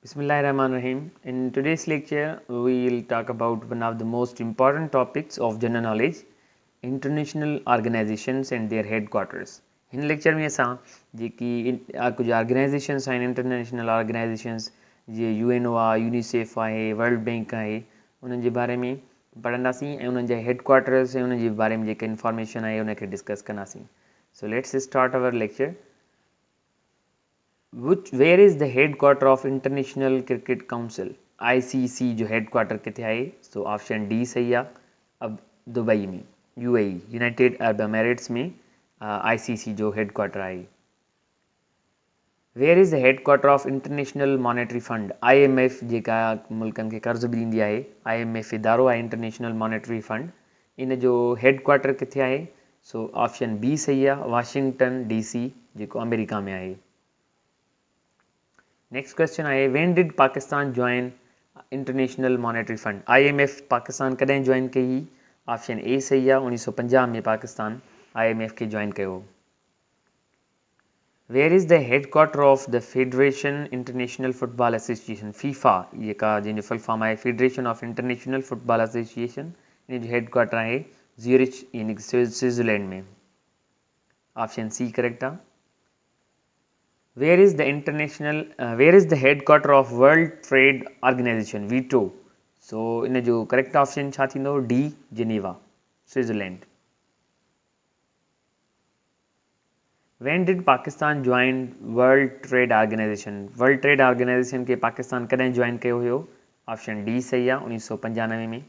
Bismillahirrahmanirrahim. In today's lecture, we will talk about one of the most important topics of general knowledge, international organizations and their headquarters. In lecture में असां जेकी कुछ organisations आहिनि international organisations जीअं UNO आहे, UNICEF आहे, world bank आहे, उन्हनि जे बारे में पढ़ंदासीं ऐं उन्हनि जा हेडक्वार्टर्स ऐं उन्हनि जे बारे में जेके इंफॉर्मेशन आहे उनखे डिस्कस कंदासीं. So let's start our lecture. Where is the headquarter of International Cricket Council? ICC जो headquarter किथे आहे? So option D सही आहे. अब दुबई में UAE United Arab Emirates में ICC जो headquarter आहे. Where is the headquarter of International Monetary Fund? IMF जेका मुल्कनि खे कर्ज़ बि ॾींदी आहे, IMF इदारो आहे International Monetary Fund. इन जो headquarter किथे आहे? So option B सही आहे, Washington DC जेको अमेरिका में आहे. Next question आहे, when did Pakistan join International Monetary Fund? IMF Pakistan कॾहिं join कई? Option A सही आहे, 1950 में पाकिस्तान IMF खे join कयो. Where is the headquarter of the Federation International Football Association? FIFA जेका जंहिंजो फुल फॉर्म आहे Federation of International Football Association, इन जो headquarter आहे ज़्यूरिच यानी कि स्विट्जरलैंड में. Option C correct आहे. Where is the headquarter of World Trade Organization? WTO. So इन जो correct option छा थींदो? D Geneva, Switzerland. When did Pakistan join World Trade Organization? World Trade Organization के पाकिस्तान कॾहिं join कयो हुयो? Option D सही आहे, 1995 में.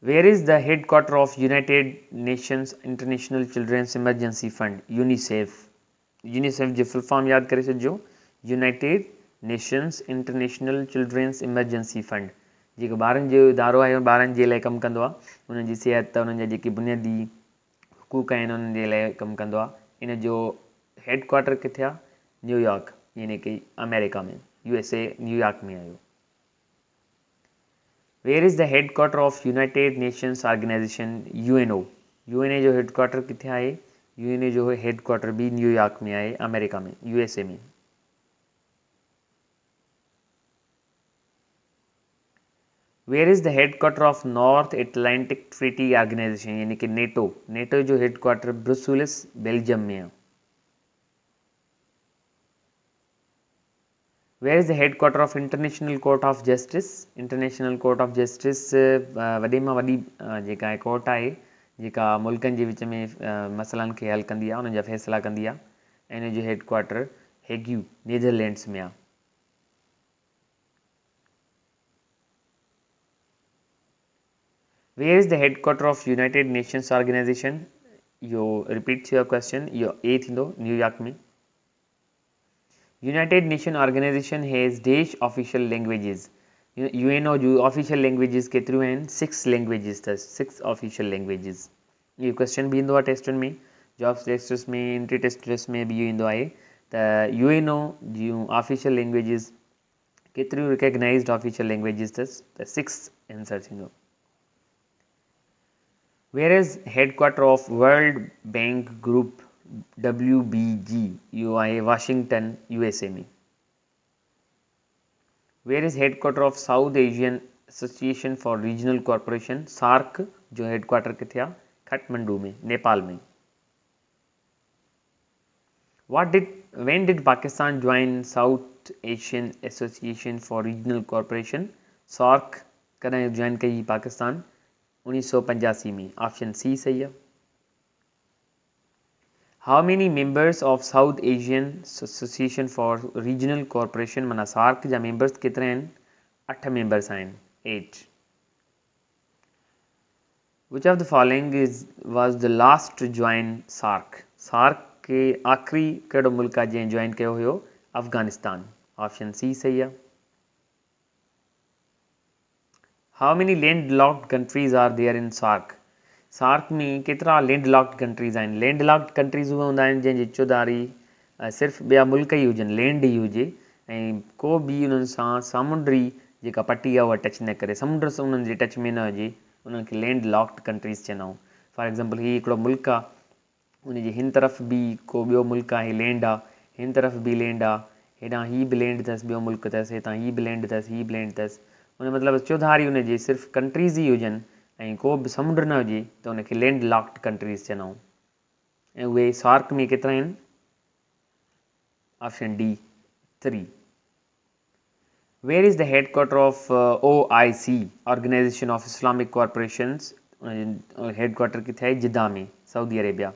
Where is the headquarter of United Nations International Children's Emergency Fund? UNICEF. UNICEF जो फुल फॉर्म याद करे छॾिजो, United Nations International Children's Emergency Fund. जेको ॿारनि जो इदारो आहे ॿारनि जे लाइ कमु कंदो आहे, उन्हनि जी सिहत, उन्हनि जा जेके बुनियादी हुकूक आहिनि उन्हनि जे लाइ कमु कंदो आहे. इन जो हेडक्वार्टर किथे आहे? न्यूयॉर्क यानी कि अमेरिका में, USA न्यूयॉर्क में आयो. Where is the headquarter of United Nations Organization? UNO. UNO जो हेडक्वार्टर किथे आहे? UNO जो हेडक्वार्टर भी न्यूयॉर्क में आहे, अमेरिका में, USA में. Where is the headquarter of North Atlantic Treaty Organization यानी कि NATO? NATO जो हेडक्वार्टर ब्रुसेल्स बेल्जियम में आहे. Where is the headquarter of International Court of Justice? International Court of Justice वॾे मां वॾी जेका आहे कोर्ट आहे जेका मुल्कनि जे विच में मसइलनि खे हल कंदी आहे, उन्हनि जा फ़ैसिला कंदी आहे. ऐं इन जो हेडक्वार्टर हेग्यू नीदरलैंड्स में आहे. Where is the headquarter of United Nations Organization? Yo repeat थियो क्वेश्चन, यो A थींदो, न्यूयॉर्क में. United Nations Organization has dash official languages. UNO जो official languages केतिरियूं आहिनि? 6 languages अथसि, 6 official languages. इहो क्वेश्चन बि ईंदो आहे टेस्टुनि में, जॉब्स टेस्ट्स में, एंट्री टेस्ट में बि इहो ईंदो आहे त UNO जूं official languages केतिरियूं recognized official languages अथसि? त 6 आंसर थींदो. Where is headquarter of World Bank Group? WBG यो आहे वाशिंगटन USA में. Where is headquarter of South Asian Association for Regional Cooperation? SAARC जो हेडक्वार्टर किथे आहे? काठमांडू में, नेपाल में. When did Pakistan join South Asian Association for Regional Cooperation? SAARC कॾहिं join कई पाकिस्तान? 1985 में. ऑप्शन सी सही आहे. How many members of South Asian Association for Regional Cooperation माना SAARC जा members कितने हैं? 8 members आहिनि, 8. Which of the following was the last to join SAARC? SAARC के आखिरी कहिड़ो मुल्क आहे जंहिं जॉइन कयो हुयो? अफगानिस्तान. ऑप्शन सी सही आहे. How many landlocked countries are there in SAARC? SAARC में केतिरा लैंडलॉक्ड कंट्रीज़ आहिनि? लैंडलॉक्ड कंट्रीज़ उहे हूंदा आहिनि जंहिंजी चौधारी सिर्फ़ु ॿिया मुल्क ई हुजनि, लैंड ई हुजे ऐं को बि उन्हनि सां सामुंडी जेका पटी आहे उहा टच न करे, समुंड सां उन्हनि जे टच में न हुजे, उन्हनि खे लैंडलॉक्ड कंट्रीज़ चवंदा आहियूं. फॉर एग्ज़ाम्पल हीउ हिकिड़ो मुल्क आहे, उनजे हिन तरफ़ बि को ॿियो मुल्क आहे, लैंड आहे, हिन तरफ़ बि लैंड आहे, हेॾां ही बि लैंड अथसि, ॿियो मुल्क अथसि, हितां ही बि लैंड अथसि, ही बि लैंड अथसि, उन मतिलबु चौधारी हुनजी सिर्फ़ु कंट्रीज़ ई हुजनि ऐं को बि समुंड न हुजे त उनखे लैंड लॉक्ड कंट्रीज़ चवंदा आहियूं। ऐं उहे सार्क में केतिरा आहिनि? Option D 3। Where is the headquarter of OIC, organisation of Islamic corporations? Headquarter किथे आहे? जिद्दा में, Saudi Arabia.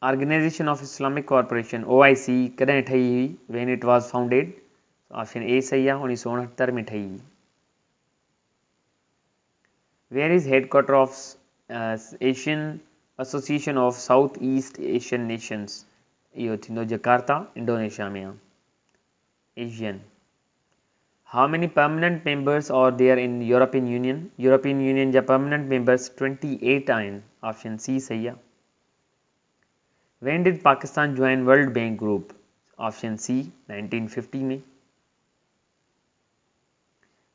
Organisation of Islamic corporation OIC कॾहिं ठही हुई? When it was founded? Option A सही आहे, 1969 में ठही हुई। Where is headquarter of Asian association of south east Asian nations? इहो थींदो जकार्ता, इंडोनेशिया में आहे। Asian. How many permanent members are there in European union? European union जा परमानेंट मेंबर्स 28 आहिनि। ऑप्शन सी सही आहे। When did Pakistan join World Bank Group? Option C 1950 में।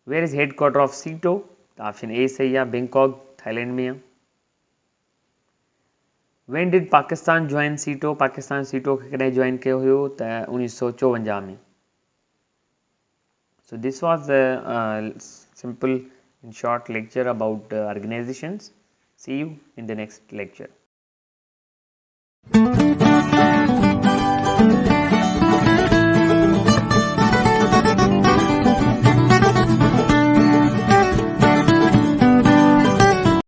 Where is headquarter of CETO? Option A सही है, Bangkok Thailand में है। When did Pakistan join CETO? Pakistan CETO खे कॾहिं join कयो हुयो? त 1954 में। So this was a simple and short lecture about organizations. See you in the next lecture.